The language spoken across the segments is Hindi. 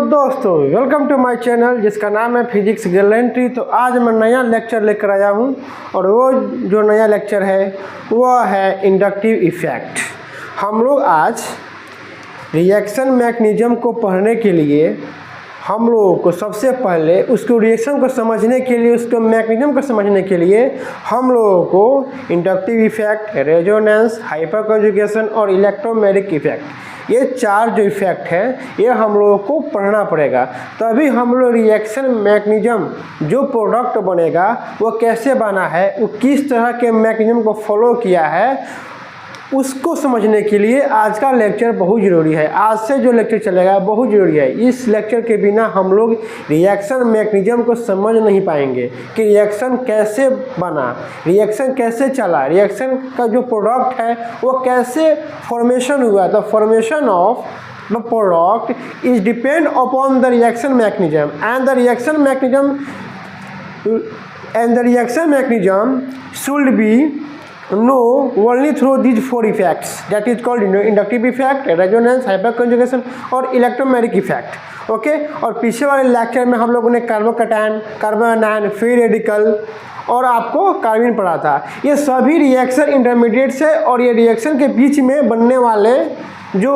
दोस्तों, वेलकम टू माय चैनल जिसका नाम है फिजिक्स गैलेंट्री। तो आज मैं नया लेक्चर लेकर आया हूं और वो जो नया लेक्चर है वो है इंडक्टिव इफ़ेक्ट। हम लोग आज रिएक्शन मैकेनिज्म को पढ़ने के लिए हम लोगों को सबसे पहले उसको रिएक्शन को समझने के लिए, उसको मैकेनिज्म को समझने के लिए हम लोगों को inductive effect, resonance, hyper conjugation और इलेक्ट्रोमैग्नेटिक इफ़ेक्ट, ये चार जो इफ़ेक्ट है ये हम लोगों को पढ़ना पड़ेगा। तभी हम लोग रिएक्शन मैकेनिज्म जो प्रोडक्ट बनेगा वो कैसे बना है, वो किस तरह के मैकेनिज्म को फॉलो किया है, उसको समझने के लिए आज का लेक्चर बहुत ज़रूरी है। आज से जो लेक्चर चलेगा बहुत ज़रूरी है। इस लेक्चर के बिना हम लोग रिएक्शन मैकेनिज्म को समझ नहीं पाएंगे कि रिएक्शन कैसे बना, रिएक्शन कैसे चला, रिएक्शन का जो प्रोडक्ट है वो कैसे फॉर्मेशन हुआ। The formation of the product is depend upon the reaction mechanism and the reaction mechanism should be know only through these four effects, that is called inductive effect, resonance, hyperconjugation और इलेक्ट्रोमैग्नेटिक इफेक्ट। ओके, और पीछे वाले लेक्चर में हम लोगों ने carbocation, carbon ion, free radical और आपको कार्बाइन पढ़ा था। ये सभी रिएक्शन इंटरमीडिएट्स है और ये रिएक्शन के बीच में बनने वाले जो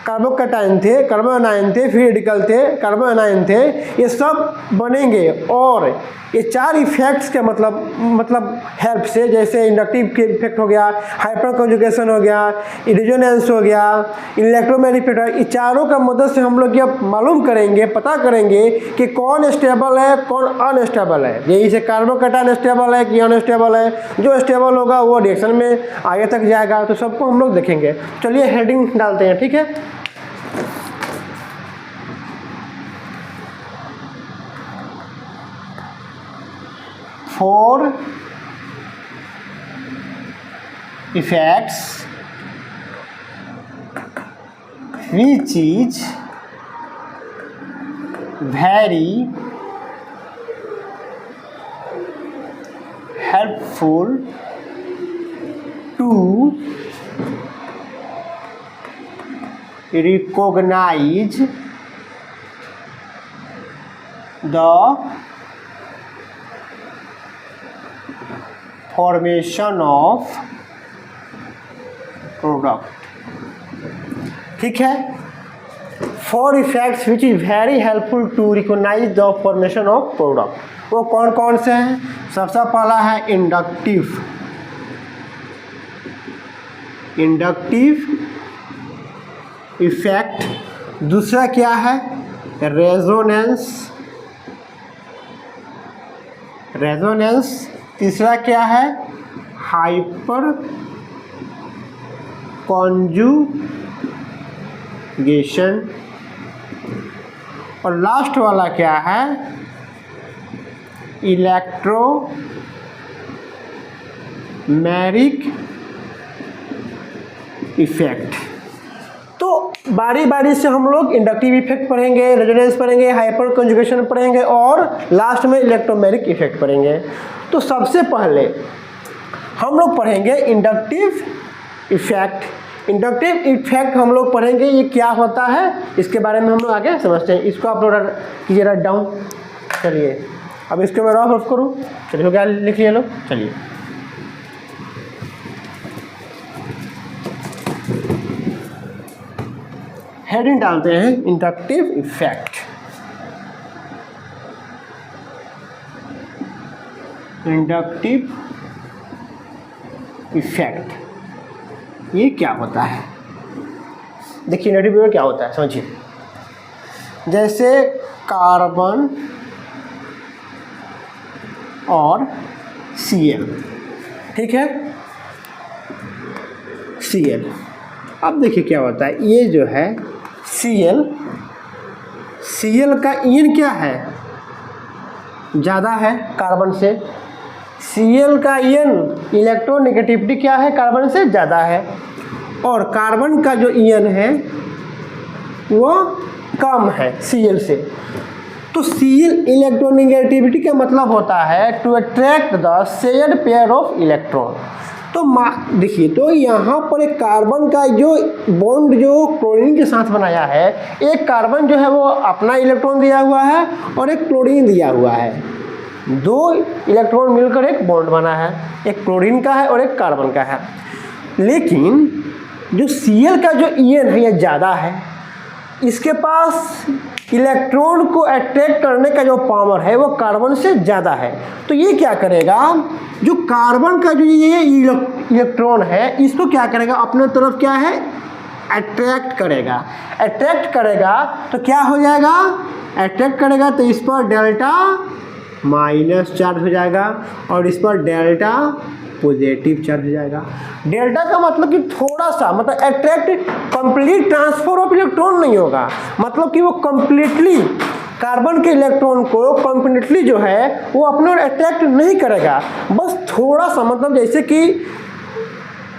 कार्बोकैटायन थे, कार्बन आयन थे, फ्री रेडिकल थे, कार्बन आयन थे, ये सब बनेंगे। और ये चार इफेक्ट्स के मतलब हेल्प से, जैसे इंडक्टिव के इफेक्ट हो गया, हाइपर कंजुगेशन हो गया, रेजोनेंस हो गया, इलेक्ट्रोमैग्नेटिक इफेक्ट हो गया, ये चारों का मदद से हम लोग ये मालूम करेंगे, पता करेंगे कि कौन स्टेबल है, कौन अनस्टेबल है। यही से कार्बोकैटायन स्टेबल है कि अनस्टेबल है। जो स्टेबल होगा वो रिएक्शन में आगे तक जाएगा। तो सबको हम लोग देखेंगे। चलिए हेडिंग डालते हैं, ठीक है। Four effects which is very helpful to recognize the formation of product. ठीक है, four effects which is very helpful to recognise the formation of product. वो कौन कौन से हैं? सबसे पहला है इंडक्टिव इफेक्ट। दूसरा क्या है? रेजोनेंस। तीसरा क्या है? Hyper conjugation. और लास्ट वाला क्या है? Electromagnetic effect. तो बारी बारी से हम लोग इंडक्टिव इफेक्ट पढ़ेंगे, रेजोनेंस पढ़ेंगे, हाइपर कंजुगेशन पढ़ेंगे और लास्ट में इलेक्ट्रोमैग्नेटिक इफेक्ट पढ़ेंगे। तो सबसे पहले हम लोग पढ़ेंगे इंडक्टिव इफेक्ट। इंडक्टिव इफेक्ट हम लोग पढ़ेंगे, ये क्या होता है इसके बारे में हम लोग आगे समझते हैं। इसको आप लोग कीजिए राइट डाउन। चलिए अब इसको मैं रफ करूँ। चलिए हो गया, लिख लिए लोग। चलिए हेडिंग डालते हैं इंडक्टिव इफेक्ट। इंडक्टिव इफेक्ट ये क्या होता है? देखिए इंडक्टिव इफेक्ट क्या होता है समझिए। जैसे कार्बन और Cl, ठीक है, Cl। अब देखिए क्या होता है। ये जो है Cl का इन क्या है? ज़्यादा है कार्बन से। Cl का इन इलेक्ट्रोनेगेटिविटी क्या है? कार्बन से ज़्यादा है। और कार्बन का जो इन है वो कम है Cl से। तो Cl इलेक्ट्रोनेगेटिविटी का मतलब होता है to attract the shared pair of electron. तो देखिए, तो यहाँ पर एक कार्बन का जो बॉन्ड जो क्लोरीन के साथ बनाया है, एक कार्बन जो है वो अपना इलेक्ट्रॉन दिया हुआ है और एक क्लोरीन दिया हुआ है। 2 इलेक्ट्रॉन मिलकर एक बॉन्ड बना है, एक क्लोरीन का है और एक कार्बन का है। लेकिन जो Cl का जो En है ये ज़्यादा है, इसके पास इलेक्ट्रॉन को अट्रैक्ट करने का जो पावर है वो कार्बन से ज़्यादा है। तो ये क्या करेगा, जो कार्बन का जो ये इलेक्ट्रॉन है इसको क्या करेगा, अपने तरफ क्या है अट्रैक्ट करेगा। अट्रैक्ट करेगा तो क्या हो जाएगा, अट्रैक्ट करेगा तो इस पर डेल्टा माइनस चार्ज हो जाएगा और इस पर डेल्टा पॉजिटिव चार्ज हो जाएगा। डेल्टा का मतलब कि थोड़ा सा, मतलब attract, complete transfer of electron नहीं होगा, मतलब कि वो कंप्लीटली कार्बन के इलेक्ट्रॉन को कंप्लीटली जो है वो अपने ओर अट्रैक्ट नहीं करेगा, बस थोड़ा सा, मतलब जैसे कि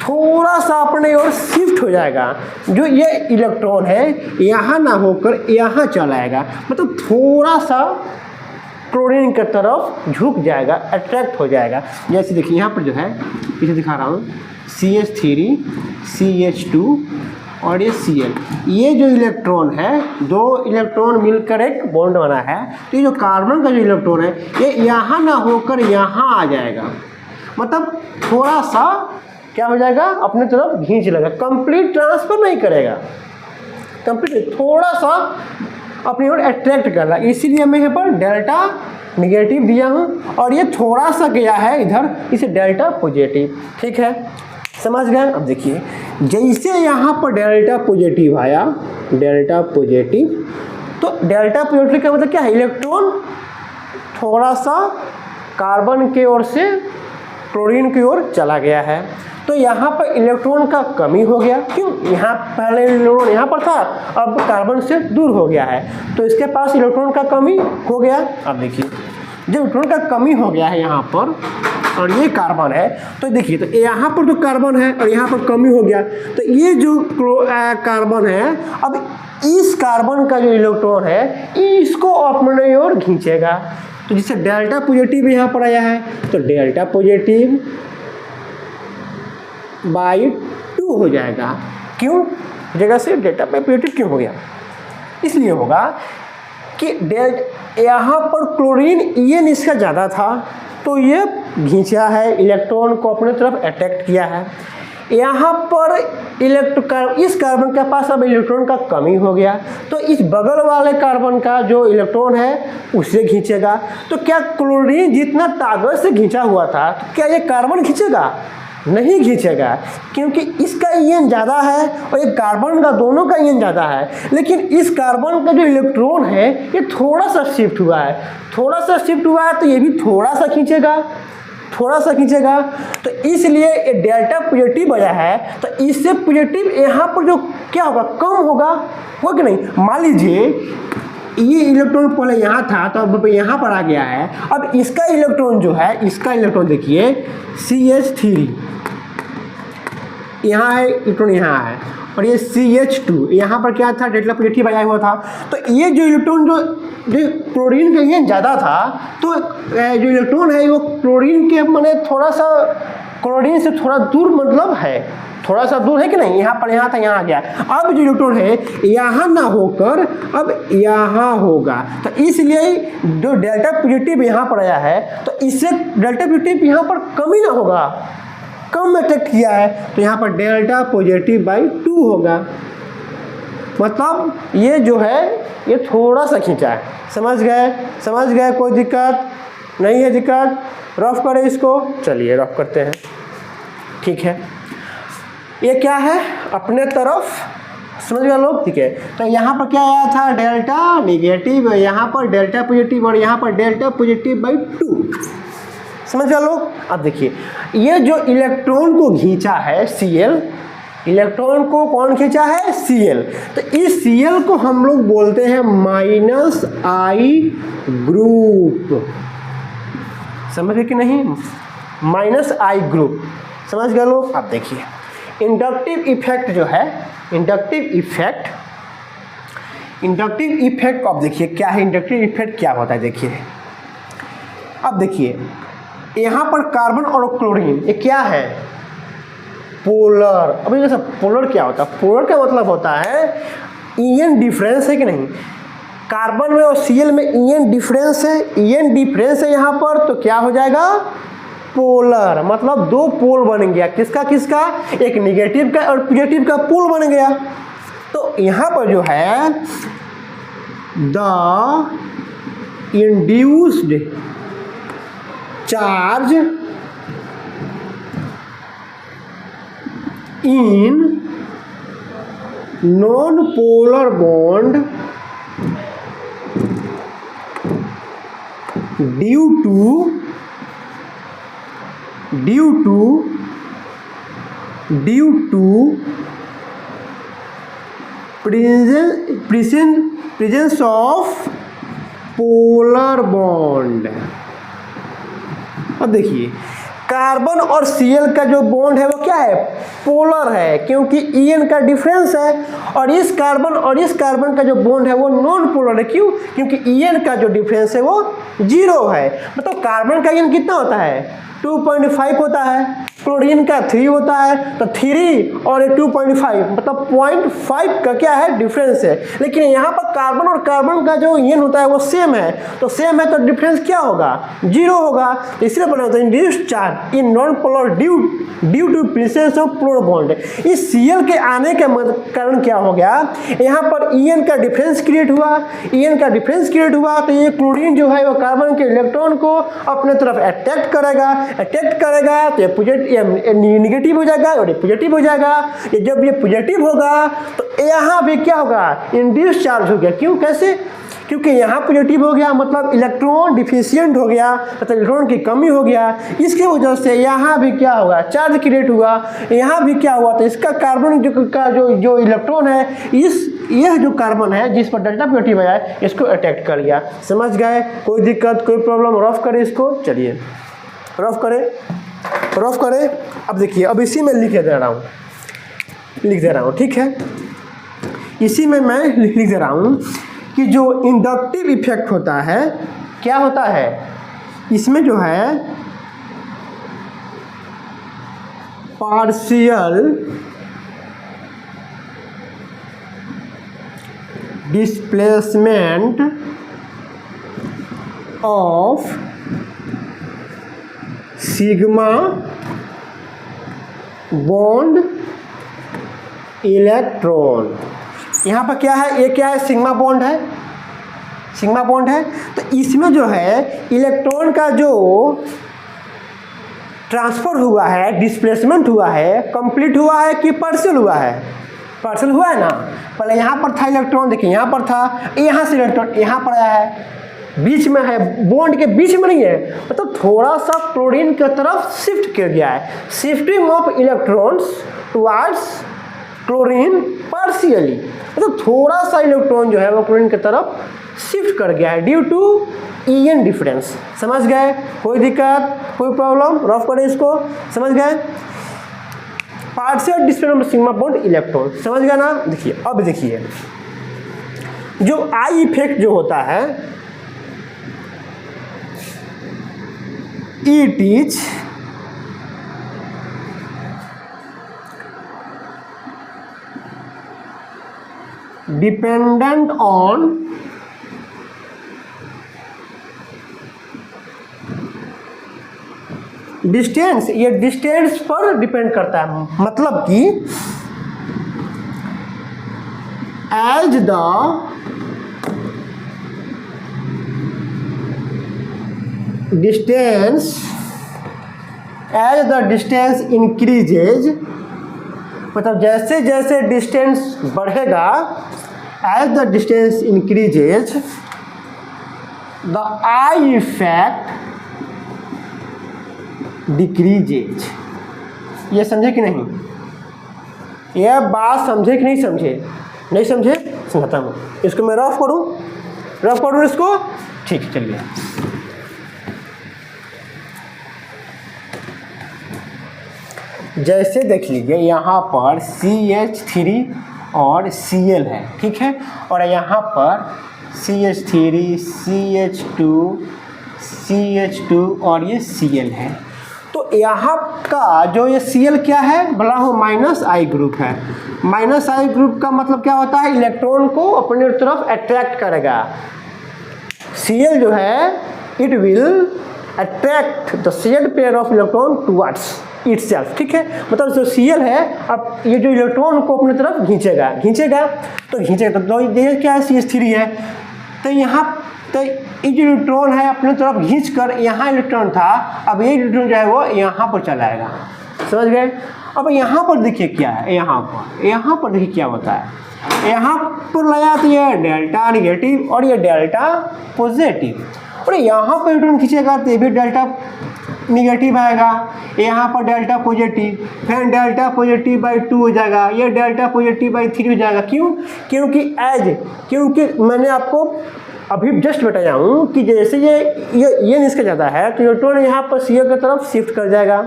थोड़ा सा अपने ओर शिफ्ट हो जाएगा। जो ये इलेक्ट्रॉन है यहाँ ना होकर यहाँ चला आएगा, मतलब थोड़ा सा क्लोरीन की तरफ झुक जाएगा, अट्रैक्ट हो जाएगा। जैसे देखिए यहाँ पर जो है, इसे दिखा रहा हूँ, CH3 CH2 और ये Cl, ये जो इलेक्ट्रॉन है 2 इलेक्ट्रॉन मिलकर एक बॉन्ड बना है। तो ये जो कार्बन का जो इलेक्ट्रॉन है ये यहाँ ना होकर यहाँ आ जाएगा, मतलब थोड़ा सा क्या हो जाएगा, अपने तरफ खींच लेगा, कंप्लीट ट्रांसफर नहीं करेगा, कंप्लीट थोड़ा सा अपनी ओर अट्रैक्ट कर रहा है। इसीलिए मैं यहाँ पर डेल्टा निगेटिव दिया हूँ और ये थोड़ा सा गया है इधर, इसे डेल्टा पॉजिटिव। ठीक है, समझ गए। अब देखिए, जैसे यहाँ पर डेल्टा पॉजिटिव आया, डेल्टा पॉजिटिव, तो डेल्टा पॉजिटिव का मतलब क्या है, इलेक्ट्रॉन थोड़ा सा कार्बन की ओर से क्लोरीन की ओर चला गया है। तो यहाँ पर इलेक्ट्रॉन का कमी हो गया, क्यों, यहाँ पहले इलेक्ट्रॉन यहाँ पर था, अब कार्बन से दूर हो गया है, तो इसके पास इलेक्ट्रॉन का कमी हो गया। अब देखिए, जब इलेक्ट्रॉन का कमी हो गया है यहाँ पर और ये कार्बन है, तो देखिए, तो यहाँ पर जो कार्बन है और यहाँ पर कमी हो गया, तो ये जो कार्बन है, अब इस कार्बन का जो इलेक्ट्रॉन है इसको अपने ओर खींचेगा। तो जिससे डेल्टा पॉजिटिव यहाँ पर आया है, तो डेल्टा पॉजिटिव बाई 2 हो जाएगा। क्यों जगह से डेल्टा पॉजिटिव क्यों हो गया, इसलिए होगा कि यहाँ पर क्लोरीन En इसका ज़्यादा था, तो ये खींचा है, इलेक्ट्रॉन को अपने तरफ अट्रैक्ट किया है। यहाँ पर इस कार्बन के पास अब इलेक्ट्रॉन का कमी हो गया, तो इस बगल वाले कार्बन का जो इलेक्ट्रॉन है उसे खींचेगा। तो क्या क्लोरीन जितना ताकत से खींचा हुआ था, तो क्या ये कार्बन खींचेगा, नहीं खींचेगा, क्योंकि इसका En ज़्यादा है और एक कार्बन का, दोनों का En ज़्यादा है। लेकिन इस कार्बन का जो इलेक्ट्रॉन है ये थोड़ा सा शिफ्ट हुआ है, थोड़ा सा शिफ्ट हुआ है, तो ये भी थोड़ा सा खींचेगा, थोड़ा सा खींचेगा। तो इसलिए ये डेल्टा पॉजिटिव आया है, तो इससे पॉजिटिव यहाँ पर जो क्या होगा, कम होगा कि नहीं। मान लीजिए ये इलेक्ट्रॉन पहले यहाँ था, तो अब यहाँ पर आ गया है। अब इसका इलेक्ट्रॉन जो है, इसका इलेक्ट्रॉन देखिए CH3 यहाँ है, इलेक्ट्रॉन यहाँ है, और ये CH2 यहाँ पर क्या था, डेल्टा पॉजिटिव आया हुआ था। तो ये जो इलेक्ट्रॉन जो क्लोरीन का ये ज़्यादा था, तो जो इलेक्ट्रॉन है वो क्लोरीन के माने थोड़ा सा क्लोरीन से थोड़ा दूर, मतलब है थोड़ा सा दूर है कि नहीं, यहाँ पर यहाँ था, यहाँ आ गया। अब जो इलेक्ट्रॉन है यहाँ ना होकर अब यहाँ होगा, तो इसलिए जो डेल्टा पॉजिटिव यहाँ पर आया है, तो इससे डेल्टा पॉजिटिव यहाँ पर कमी ना होगा, कम अट्रैक्ट किया है, तो यहाँ पर डेल्टा पॉजिटिव बाई 2 होगा। मतलब ये जो है ये थोड़ा सा खींचा है। समझ गए, कोई दिक्कत नहीं है, दिक्कत रफ करें इसको, चलिए रफ करते हैं। ठीक है, ये क्या है, अपने तरफ, समझ गए लोग, ठीक है। तो यहाँ पर क्या आया था, डेल्टा निगेटिव, यहाँ पर डेल्टा पॉजिटिव और यहाँ पर डेल्टा पॉजिटिव बाई 2, समझ गए लोग। अब देखिए, ये जो इलेक्ट्रॉन को खींचा है Cl, इलेक्ट्रॉन को कौन खींचा है, Cl, तो इस Cl को हम लोग बोलते हैं -I ग्रुप, समझ गए कि नहीं, -I ग्रुप, समझ गए लोग। अब देखिए, इंडक्टिव इफेक्ट जो है, इंडक्टिव इफेक्ट अब देखिए क्या है, इंडक्टिव इफेक्ट क्या होता है, देखिए। अब देखिए यहाँ पर कार्बन और क्लोरीन ये क्या है, पोलर। अभी जैसे पोलर क्या होता है, पोलर का मतलब होता है ईएन डिफरेंस है कि नहीं, कार्बन में और सीएल में ईएन डिफरेंस है, ईएन डिफरेंस है यहाँ पर, तो क्या हो जाएगा पोलर, मतलब दो पोल बन गया, किसका किसका, एक निगेटिव का और पॉजिटिव का पोल बन गया। तो यहाँ पर जो है the induced charge in non polar bond due to presence of polar bond. अब देखिए कार्बन और सीएल का जो बॉन्ड है वो क्या है, पोलर है, क्योंकि ईएन का डिफरेंस है, और इस कार्बन का जो बॉन्ड है वो नॉन पोलर है। क्यों, क्योंकि ईएन का जो डिफरेंस है वो 0 है। मतलब कार्बन का ईएन कितना होता है 2.5 होता है, क्लोरीन का 3 होता है, तो 3 और 2.5 मतलब 0.5 का क्या है डिफरेंस है। लेकिन यहाँ पर कार्बन और कार्बन का जो ईएन होता है वो सेम है, तो सेम है तो डिफरेंस क्या होगा 0 होगा। तो इसलिए बना होता है induced charge in non polar due to presence of polar bond. इस सीएल के आने के कारण क्या हो गया, यहाँ पर ईएन का डिफरेंस क्रिएट हुआ, तो ये क्लोरीन जो है वो कार्बन के इलेक्ट्रॉन को अपने तरफ अट्रैक्ट करेगा, तो ये निगेटिव हो जाएगा और ये पॉजिटिव हो जाएगा। ये जब ये पॉजिटिव होगा तो यहाँ भी क्या होगा इंड्यूस चार्ज हो गया। क्यों, कैसे, क्योंकि यहाँ पॉजिटिव हो गया मतलब इलेक्ट्रॉन डिफिशिएंट हो गया, मतलब इलेक्ट्रॉन की कमी हो गया, इसकी वजह से यहाँ भी क्या होगा चार्ज क्रिएट हुआ। यहाँ भी क्या हुआ, तो इसका कार्बन जो इलेक्ट्रॉन है, यह जो कार्बन है जिस पर डेल्टा पॉजिटिव आया है इसको अटैक कर लिया। समझ गए, कोई दिक्कत कोई प्रॉब्लम, रफ करें इसको, चलिए रफ करें। अब देखिए, अब इसी में लिख दे रहा हूँ, ठीक है, इसी में मैं लिख दे रहा हूँ कि जो इंडक्टिव इफेक्ट होता है क्या होता है, इसमें जो है partial displacement of sigma bond electron. यहाँ पर क्या है, ये क्या है सिग्मा बॉन्ड है, तो इसमें जो है इलेक्ट्रॉन का जो ट्रांसफर हुआ है, डिस्प्लेसमेंट हुआ है, कंप्लीट हुआ है कि पार्शियल हुआ है, ना। पहले यहाँ पर था इलेक्ट्रॉन, देखिए यहाँ पर था, यहाँ से इलेक्ट्रॉन यहाँ पर आया है, बीच में है, बॉन्ड के बीच में नहीं है, मतलब थोड़ा सा क्लोरीन की तरफ शिफ्ट किया गया है, shifting of electrons towards chlorine partially, मतलब थोड़ा सा इलेक्ट्रॉन जो है वो क्लोरीन की तरफ शिफ्ट कर गया है ड्यू टू ईएन डिफरेंस। समझ गए, कोई दिक्कत कोई प्रॉब्लम, रफ करें इसको, समझ गए। Partial displacement of sigma bond electron, समझ गए ना। देखिए, अब देखिए जो आई इफेक्ट जो होता है, it is dependent on distance, ये डिस्टेंस पर डिपेंड करता है, मतलब कि एज द डिस्टेंस इंक्रीजेज, मतलब जैसे जैसे डिस्टेंस बढ़ेगा, as the distance increases the I effect decreases. ये समझे कि नहीं, यह बात समझे कि नहीं समझे, समझाता हूँ। इसको मैं रफ करूँ इसको, ठीक, चलिए। जैसे देख लीजिए यहाँ पर CH3 और Cl है, ठीक है, और यहाँ पर CH3 CH2 और ये Cl है। तो यहाँ का जो ये Cl क्या है, बोला हूँ माइनस आई ग्रुप है। माइनस आई ग्रुप का मतलब क्या होता है, इलेक्ट्रॉन को अपनी तरफ अट्रैक्ट करेगा। Cl जो है it will attract the shared pair of electron towards itself, ठीक है। मतलब जो Cl है अब ये जो इलेक्ट्रॉन को अपनी तरफ खींचेगा तो ये क्या है, CH3 है। तो यहाँ तो ये जो इलेक्ट्रॉन है अपनी तरफ खींच कर, यहाँ इलेक्ट्रॉन था, अब ये इलेक्ट्रॉन जो है वो यहाँ पर चला आएगा, समझ गए। अब यहाँ पर देखिए क्या है, यहाँ पर देखिए क्या होता है। यहाँ पर लाया तो ये डेल्टा निगेटिव और ये डेल्टा पॉजिटिव, और यहाँ पर इलेक्ट्रॉन खींचेगा तो ये भी डेल्टा निगेटिव आएगा, यहाँ पर डेल्टा पॉजिटिव, फिर डेल्टा पॉजिटिव बाई 2 हो जाएगा, ये डेल्टा पॉजिटिव बाई 3 हो जाएगा। क्यों? क्योंकि मैंने आपको अभी जस्ट बताया हूँ कि जैसे ये निकल जाता है तो इलेक्ट्रॉन यहाँ पर Cl की तरफ शिफ्ट कर जाएगा,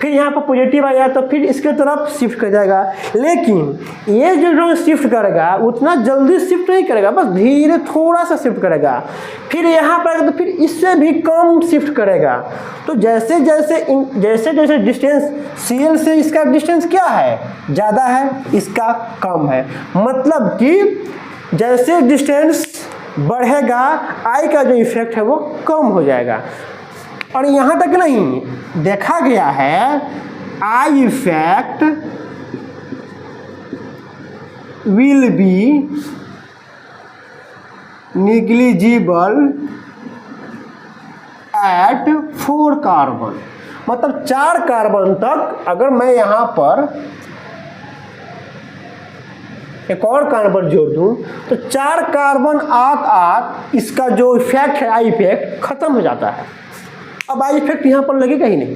फिर यहाँ पर पॉजिटिव आया तो फिर इसके तरफ शिफ्ट कर जाएगा। लेकिन ये जो इलेक्ट्रॉन शिफ्ट करेगा उतना जल्दी शिफ्ट नहीं करेगा, बस धीरे थोड़ा सा शिफ्ट करेगा, फिर यहाँ पर तो फिर इससे भी कम शिफ्ट करेगा। तो जैसे जैसे डिस्टेंस Cl से इसका डिस्टेंस क्या है, ज़्यादा है, इसका कम है। मतलब कि जैसे डिस्टेंस बढ़ेगा आई का जो इफेक्ट है वो कम हो जाएगा। और यहाँ तक नहीं, देखा गया है I effect will be negligible at 4 carbon. मतलब 4 कार्बन तक अगर मैं यहाँ पर एक और कार्बन जोड़ दूं तो 4 कार्बन आत इसका जो इफेक्ट है, आई इफेक्ट खत्म हो जाता है। अब आई इफेक्ट यहाँ पर लगेगा ही नहीं,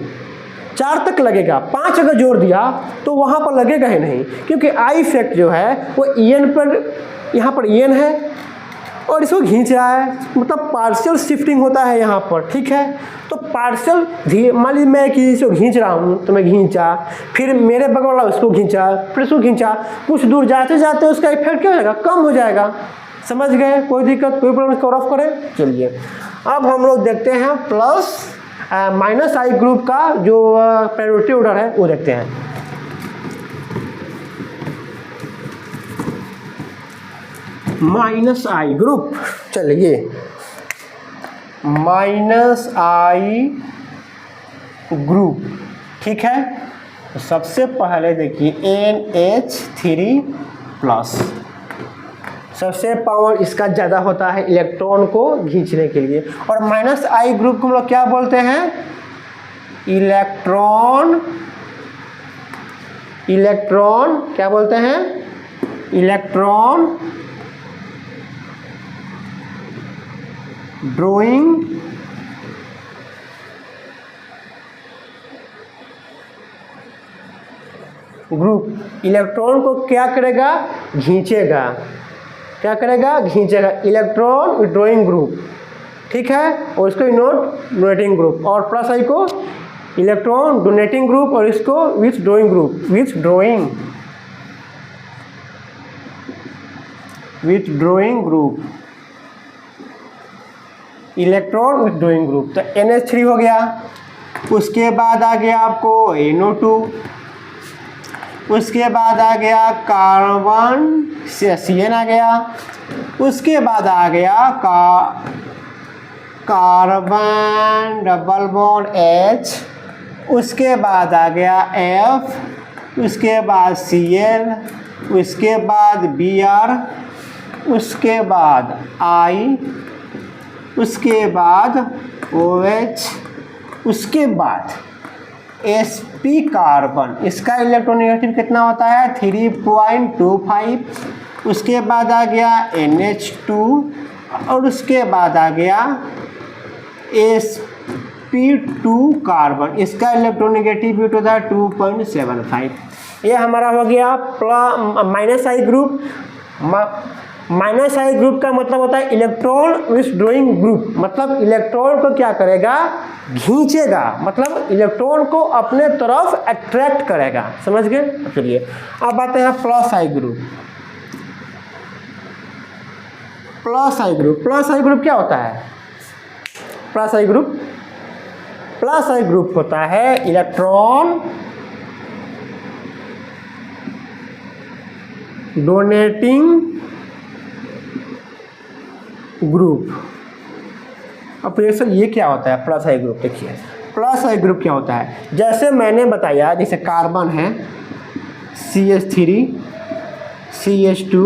4 तक लगेगा, 5 अगर जोड़ दिया तो वहाँ पर लगेगा ही नहीं, क्योंकि आई इफेक्ट जो है वो En पर, यहाँ पर En है और इसको खींच रहा है, मतलब पार्शियल शिफ्टिंग होता है यहाँ पर, ठीक है। तो पार्शियल, मान लीजिए मैं किसी को खींच रहा हूँ तो मैं खींचा, फिर मेरे बगल वाला उसको खींचा, फिर उसको खींचा, कुछ दूर जाते जाते उसका इफेक्ट क्या हो जाएगा, कम हो जाएगा। समझ गए? कोई दिक्कत, कोई प्रॉब्लम, इसको रफ करें। चलिए अब हम लोग देखते हैं प्लस माइनस आई ग्रुप का जो प्रायोरिटी ऑर्डर है वो देखते हैं। माइनस आई ग्रुप, चलिए माइनस आई ग्रुप, ठीक है। तो सबसे पहले देखिए NH3 प्लस, सबसे पावर इसका ज़्यादा होता है इलेक्ट्रॉन को खींचने के लिए। और माइनस आई ग्रुप को हम लोग क्या बोलते हैं, इलेक्ट्रॉन क्या बोलते हैं, इलेक्ट्रॉन ड्रॉइंग ग्रुप। इलेक्ट्रॉन को क्या करेगा, खींचेगा, क्या करेगा, खींचेगा, इलेक्ट्रॉन विड्रॉइंग ग्रुप, ठीक है। और इसको डोनेटिंग ग्रुप, और प्लस आई को इलेक्ट्रॉन डोनेटिंग ग्रुप, और इसको withdrawing group, withdrawing group, electron withdrawing group. तो NH3 हो गया। उसके बाद आ गया आपको NO2, उसके बाद आ गया कार्बन CN आ गया, उसके बाद आ गया कार्बन डबल बॉन्ड H, उसके बाद आ गया F, उसके बाद Cl, उसके बाद Br, उसके बाद I, उसके बाद OH, उसके बाद sp कार्बन, इसका इलेक्ट्रोनेगेटिव कितना होता है 3.25। उसके बाद आ गया NH2, और उसके बाद आ गया sp2 कार्बन, इसका इलेक्ट्रोनेगेटिव होता है 2.75। ये हमारा हो गया माइनस आई ग्रुप। माइनस आई ग्रुप का मतलब होता है इलेक्ट्रॉन विथड्रॉइंग ग्रुप, मतलब इलेक्ट्रॉन को क्या करेगा, खींचेगा, मतलब इलेक्ट्रॉन को अपने तरफ अट्रैक्ट करेगा। समझ गए? चलिए अब आते हैं प्लस आई ग्रुप। प्लस आई ग्रुप क्या होता है? प्लस आई ग्रुप प्लस आई ग्रुप होता है इलेक्ट्रॉन डोनेटिंग ग्रुप। अब प्रोफेसर ये क्या होता है प्लस आई ग्रुप? देखिए प्लस आई ग्रुप क्या होता है, जैसे मैंने बताया, जैसे कार्बन है CH3 CH2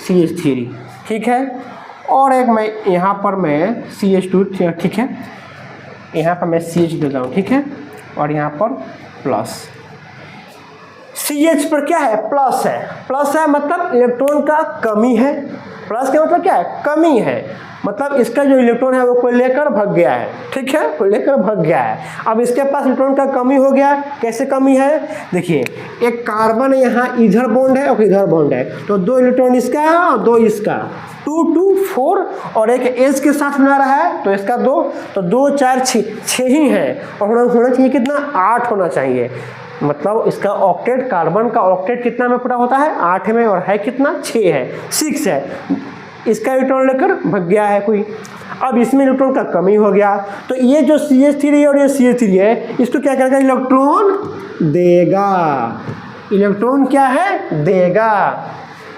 CH3, ठीक है, और एक मैं यहाँ पर मैं CH2, ठीक है, यहाँ पर मैं CH देता हूँ, ठीक है, और यहाँ पर प्लस। CH पर क्या है? प्लस है। प्लस है मतलब इलेक्ट्रॉन का कमी है। प्लस का मतलब क्या है? कमी है। मतलब इसका जो इलेक्ट्रॉन है वो कोई लेकर भाग गया है, ठीक है, कोई लेकर भाग गया है। अब इसके पास इलेक्ट्रॉन का कमी हो गया। कैसे कमी है? देखिए एक कार्बन यहाँ इधर बॉन्ड है और इधर बॉन्ड है, तो 2 इलेक्ट्रॉन इसका है और 2 इसका, 2 2 4, और एक एच के साथ बना रहा है तो इसका 2, तो 2 4 6 ही है, और होना चाहिए कितना? 8 होना चाहिए। मतलब इसका ऑक्टेट, कार्बन का ऑक्टेट कितना में पूरा होता है? 8 में, और है कितना? 6 है, 6 है। इसका इलेक्ट्रॉन लेकर भाग गया है कोई। अब इसमें इलेक्ट्रॉन का कमी हो गया, तो ये जो CH3 और ये CH3 है, इसको क्या करेगा? इलेक्ट्रॉन देगा। इलेक्ट्रॉन क्या है? देगा।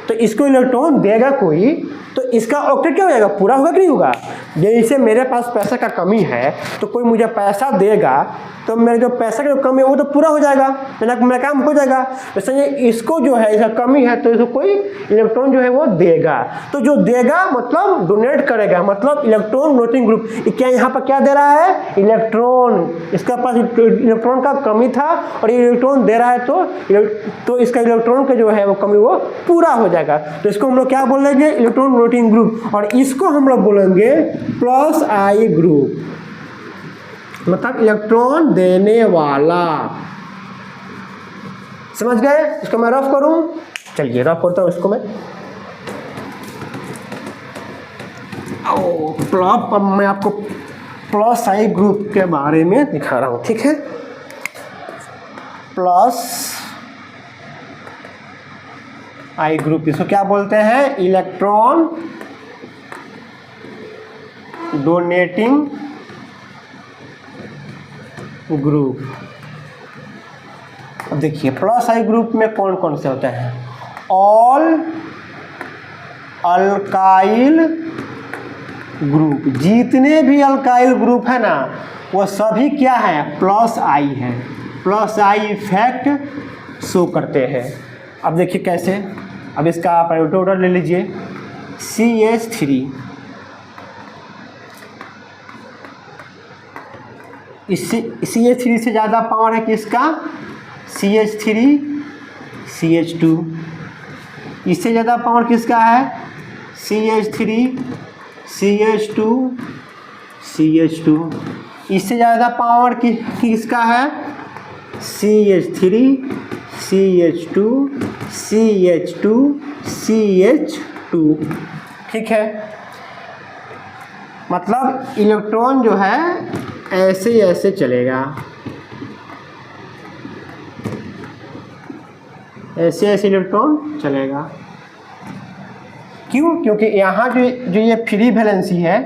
तो इसको इलेक्ट्रॉन देगा कोई, तो इसका ऑक्टेट क्या हो जाएगा? पूरा होगा कि नहीं होगा? जैसे मेरे पास पैसा का कमी है तो कोई मुझे पैसा देगा, तो मेरे जो पैसा का कमी है वो तो पूरा हो जाएगा, मेरा काम हो जाएगा। वैसे इसको जो है इसका कमी है, तो इसको कोई इलेक्ट्रॉन जो है वो देगा। तो जो देगा मतलब डोनेट करेगा, मतलब इलेक्ट्रॉन डोनेटिंग ग्रुप। क्या यहाँ पर क्या दे रहा है? इलेक्ट्रॉन। इसका पास इलेक्ट्रॉन का कमी था और ये इलेक्ट्रॉन दे रहा है, तो इसका इलेक्ट्रॉन का जो है वो कमी वो पूरा हो जाएगा। तो इसको हम लोग क्या बोलेंगे? Electron donating group. और इसको हम लोग बोलेंगे प्लस आई ग्रुप, मतलब इलेक्ट्रॉन देने वाला। समझ गए? इसको मैं रफ करूं? चलिए रफ करता हूं इसको मैं। अब मैं आपको प्लस आई ग्रुप के बारे में दिखा रहा हूं, ठीक है। प्लस आई ग्रुप, इसको क्या बोलते हैं? Electron donating group. अब देखिए प्लस आई ग्रुप में कौन कौन से होते हैं? All alkyl group. जितने भी अल्काइल ग्रुप है ना, वो सभी क्या है? प्लस आई है। प्लस आई इफेक्ट शो करते हैं। अब देखिए कैसे। अब इसका आप ऑर्डर ले लीजिए। CH3, CH3 से ज़्यादा पावर है किसका? CH3 CH2। इससे ज़्यादा पावर किसका है? CH3 CH2 CH2। इससे ज़्यादा पावर किसका है? CH3 CH2 CH2 CH2, ठीक है। मतलब इलेक्ट्रॉन जो है ऐसे ऐसे चलेगा, ऐसे ऐसे इलेक्ट्रॉन चलेगा। क्यों? क्योंकि यहाँ जो ये फ्री वैलेंसी है,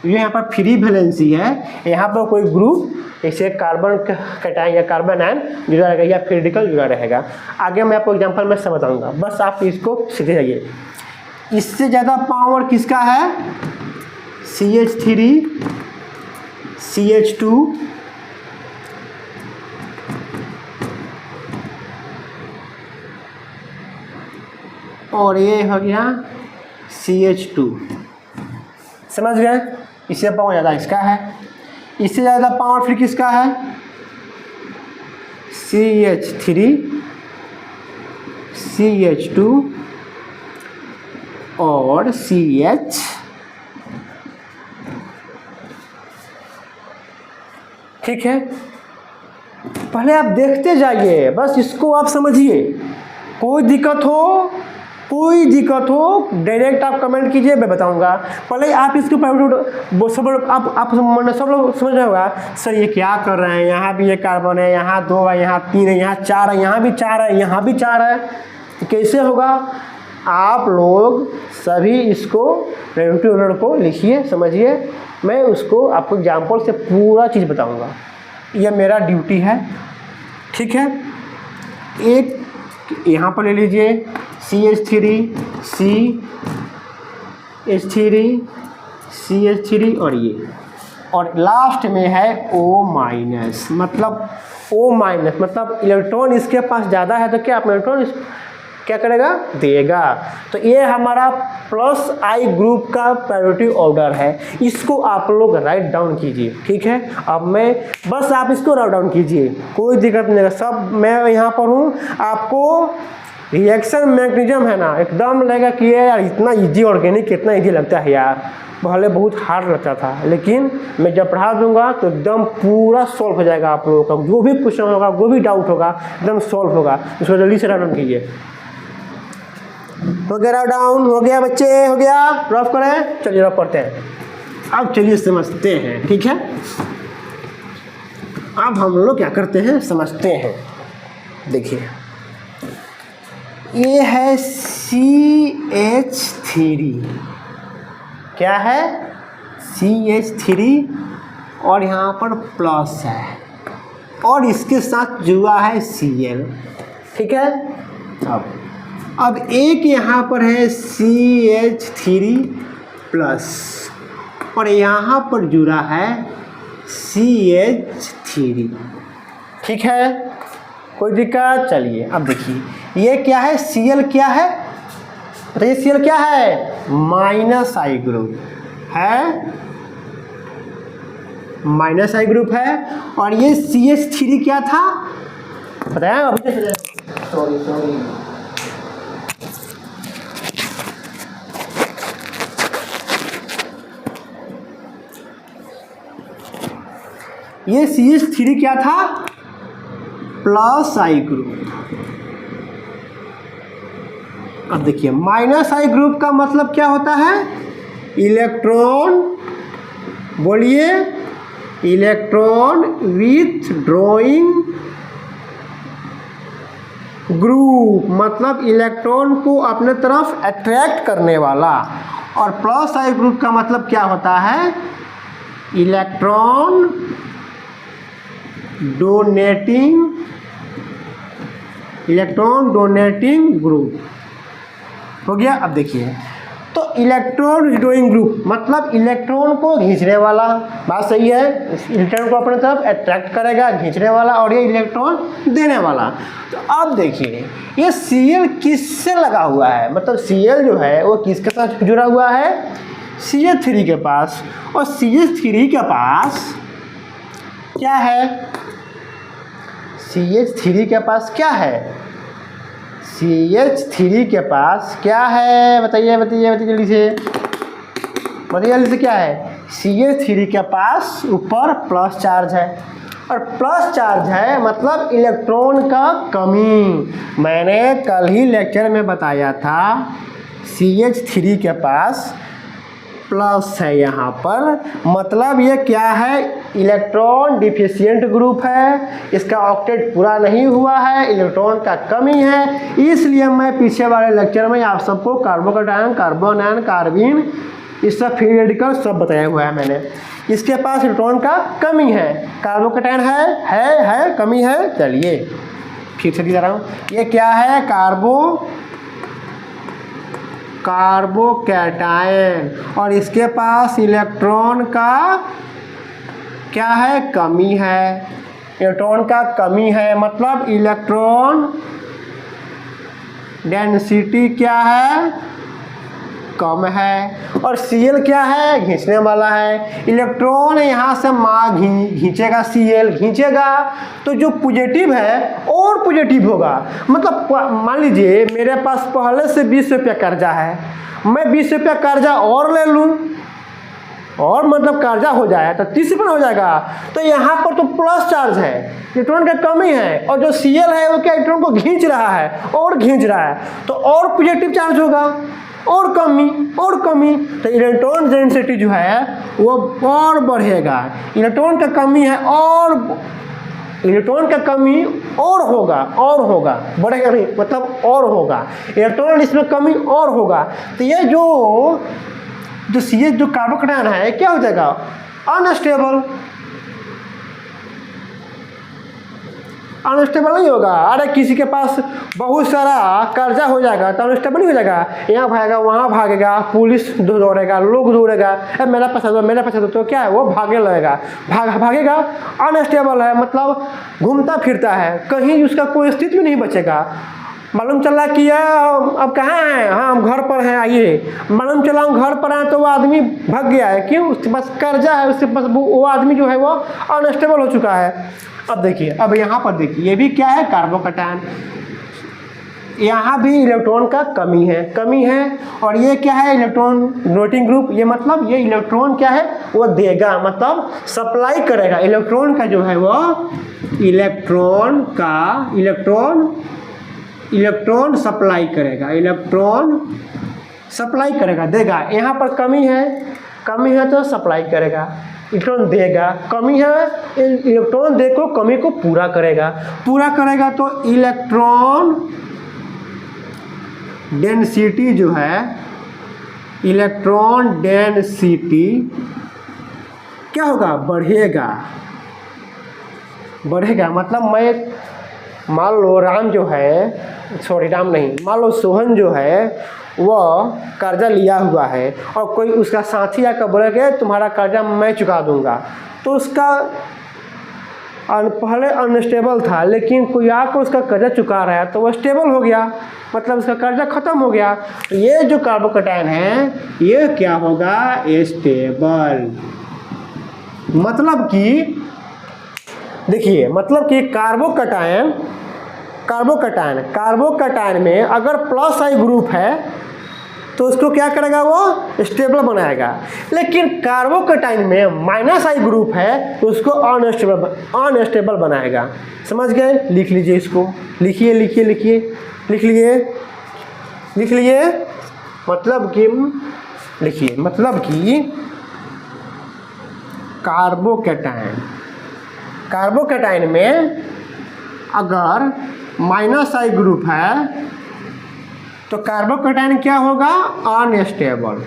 ये यहाँ पर फ्री वैलेंसी है, यहाँ पर कोई ग्रुप ऐसे कार्बन कैटायन या कार्बन आयन जुड़ा रहेगा या फिजिकल जुड़ा रहेगा। आगे मैं आपको एग्जांपल में समझाऊंगा, बस आप इसको सीखते जाइए। इससे ज़्यादा पावर किसका है? CH3 CH2 और ये हो गया CH2। समझ गए? इससे पावर ज़्यादा इसका है। इससे ज़्यादा पावर फिर किसका है? CH3 CH2 और CH। ठीक है, पहले आप देखते जाइए, बस इसको आप समझिए। कोई दिक्कत हो डायरेक्ट आप कमेंट कीजिए, मैं बताऊंगा। पहले आप इसके ऊपर सब लोग समझ रहे होगा, सर ये क्या कर रहे हैं? यहाँ भी ये कार्बन है, यहाँ 2 है, यहाँ 3 है, यहाँ 4 है, यहाँ भी 4 है, यहाँ भी 4 है, तो कैसे होगा? आप लोग सभी इसको प्रिवेंटिव ऑर्डर को लिखिए, समझिए। मैं उसको आपको एग्जाम्पल से पूरा चीज़ बताऊंगा। यह मेरा ड्यूटी है, ठीक है। एक यहाँ पर ले लीजिए CH3 CH3 और ये, और लास्ट में है O-, मतलब O-, मतलब इलेक्ट्रॉन इसके पास ज़्यादा है तो क्या इलेक्ट्रॉन क्या करेगा, देगा। तो ये हमारा +I ग्रुप का प्रायोरिटी ऑर्डर है। इसको आप लोग राइट डाउन कीजिए, ठीक है। अब मैं बस आप इसको राइट डाउन कीजिए, कोई दिक्कत नहीं है। सब मैं यहाँ पर हूँ। आपको रिएक्शन मैकेनिज्म है ना, एकदम लगेगा कि ये यार इतना इजी, ऑर्गेनिक कितना इजी लगता है यार। पहले बहुत हार्ड लगता था, लेकिन मैं जब पढ़ा दूंगा तो एकदम पूरा सॉल्व हो जाएगा। आप लोगों का जो भी क्वेश्चन होगा, जो भी डाउट होगा, एकदम सॉल्व होगा। इसको जल्दी से राइट डाउन कीजिए। हो गया राइट डाउन, हो गया बच्चे, हो गया। रफ करें, चलिए रफ करते हैं। अब चलिए समझते हैं, ठीक है। अब हम लोग क्या करते हैं, समझते हैं। देखिए ये है CH3, क्या है CH3, और यहाँ पर प्लस है और इसके साथ जुड़ा है Cl, ठीक है। अब एक यहाँ पर है CH3 प्लस और यहाँ पर जुड़ा है CH3, ठीक है। कोई दिक्कत? चलिए अब देखिए ये क्या है, Cl क्या है बताइए। Cl क्या है, -I ग्रुप है, -I ग्रुप है। और ये CH3 क्या था बताया अभी, सॉरी ये CH3 क्या था, +I ग्रुप। अब देखिए -I ग्रुप का मतलब क्या होता है, इलेक्ट्रॉन, बोलिए, इलेक्ट्रॉन विथड्रॉइंग ग्रुप, मतलब इलेक्ट्रॉन को अपने तरफ अट्रैक्ट करने वाला। और +I ग्रुप का मतलब क्या होता है, इलेक्ट्रॉन डोनेटिंग ग्रुप, हो गया। अब देखिए तो इलेक्ट्रॉन विथड्रॉइंग ग्रुप मतलब इलेक्ट्रॉन को खींचने वाला, बात सही है। इलेक्ट्रॉन को अपने तरफ अट्रैक्ट करेगा, खींचने वाला, और ये इलेक्ट्रॉन देने वाला। तो अब देखिए ये Cl किससे लगा हुआ है, मतलब Cl जो है वो किसके साथ जुड़ा हुआ है, CH3 के पास। और CH3 के पास क्या है, CH3 के पास क्या है, CH3 के पास क्या है, बताइए जल्दी से, बताइए जल्दी से, क्या है। CH3 के पास ऊपर प्लस चार्ज है, और प्लस चार्ज है मतलब इलेक्ट्रॉन का कमी। मैंने कल ही लेक्चर में बताया था CH3 के पास प्लस है यहाँ पर, मतलब ये क्या है, इलेक्ट्रॉन डिफिशिएंट ग्रुप है, इसका ऑक्टेट पूरा नहीं हुआ है, इलेक्ट्रॉन का कमी है। इसलिए मैं पीछे वाले लेक्चर में आप सबको कार्बोकैटायन, कार्बोनायन, कार्बीन, इस सब फ्री रेडिकल सब बताया हुआ है मैंने। इसके पास इलेक्ट्रॉन का कमी है, कार्बोकैटायन है, कमी है। चलिए फिर से दिखा रहा हूँ, ये क्या है, कार्बोकैटायन, और इसके पास इलेक्ट्रॉन का क्या है, कमी है, इलेक्ट्रॉन का कमी है, मतलब इलेक्ट्रॉन डेंसिटी क्या है, कम है। और Cl क्या है, खींचने वाला है। इलेक्ट्रॉन यहाँ से खींचेगा, Cl खींचेगा तो जो पॉजिटिव है और पॉजिटिव होगा। मतलब मान लीजिए मेरे पास पहले से 20 रुपया कर्जा है, मैं 20 रुपया कर्जा और ले लूँ, और मतलब कर्जा हो जाए तो 30 रुपये हो जाएगा। तो यहाँ पर तो प्लस चार्ज है, इलेक्ट्रॉन का कमी है, और जो Cl है वो क्या, इलेक्ट्रॉन को खींच रहा है और खींच रहा है, तो और पॉजिटिव चार्ज होगा, और कमी, तो इलेक्ट्रॉन डेंसिटी जो है वो और बढ़ेगा। इलेक्ट्रॉन का कमी है और इलेक्ट्रॉन का कमी और होगा, बढ़ेगा नहीं, मतलब और होगा, इलेक्ट्रॉन इसमें कमी और होगा। तो ये जो CH जो कार्बोकैटायन है क्या हो जाएगा, अनस्टेबल नहीं होगा। अरे किसी के पास बहुत सारा कर्जा हो जाएगा तो अनस्टेबल नहीं हो जाएगा, यहाँ भागेगा वहाँ भागेगा, पुलिस दौड़ेगा, लोग दौड़ेगा, मेरा पैसा दो, तो क्या है वो भागने लगेगा, भागेगा, अनस्टेबल है, मतलब घूमता फिरता है, कहीं उसका कोई अस्तित्व नहीं बचेगा। मालूम चला कि अब कहाँ हैं, हाँ हम घर पर हैं, आइए, मालूम चला हम घर पर आए तो वो आदमी भाग गया है, क्यों, उसके पास कर्जा है, उसके पास वो आदमी जो है वो अनस्टेबल हो चुका है। अब देखिए, अब यहाँ पर देखिए, ये भी क्या है, कार्बोकैटायन, यहाँ भी इलेक्ट्रॉन का कमी है, और ये क्या है, इलेक्ट्रॉन डोनेटिंग ग्रुप, ये मतलब ये इलेक्ट्रॉन क्या है वो देगा, मतलब सप्लाई करेगा, इलेक्ट्रॉन का जो है वो इलेक्ट्रॉन सप्लाई करेगा, देगा। यहाँ पर कमी है तो सप्लाई करेगा, इलेक्ट्रॉन देगा, कमी है, इलेक्ट्रॉन देखो कमी को पूरा करेगा तो इलेक्ट्रॉन डेंसिटी जो है, इलेक्ट्रॉन डेंसिटी क्या होगा, बढ़ेगा। मतलब मैं मान लो मान लो सोहन जो है वह कर्जा लिया हुआ है और कोई उसका साथी आकर बोलेगा तुम्हारा कर्जा मैं चुका दूंगा, तो उसका पहले अनस्टेबल था, लेकिन कोई आकर उसका कर्जा चुका रहा है तो वह स्टेबल हो गया, मतलब उसका कर्जा खत्म हो गया। ये जो कार्बोकैटायन है ये क्या होगा, स्टेबल। मतलब कि देखिए, मतलब कि कार्बोकैटायन में अगर प्लस आई ग्रुप है तो उसको क्या करेगा, वो स्टेबल बनाएगा, लेकिन कार्बोकैटायन में माइनस आई ग्रुप है तो उसको अनस्टेबल बनाएगा। समझ गए, लिख लीजिए इसको, लिख लिए मतलब कि कार्बोकैटायन में अगर माइनस आई ग्रुप है तो कार्बोकैटायन क्या होगा, अनस्टेबल।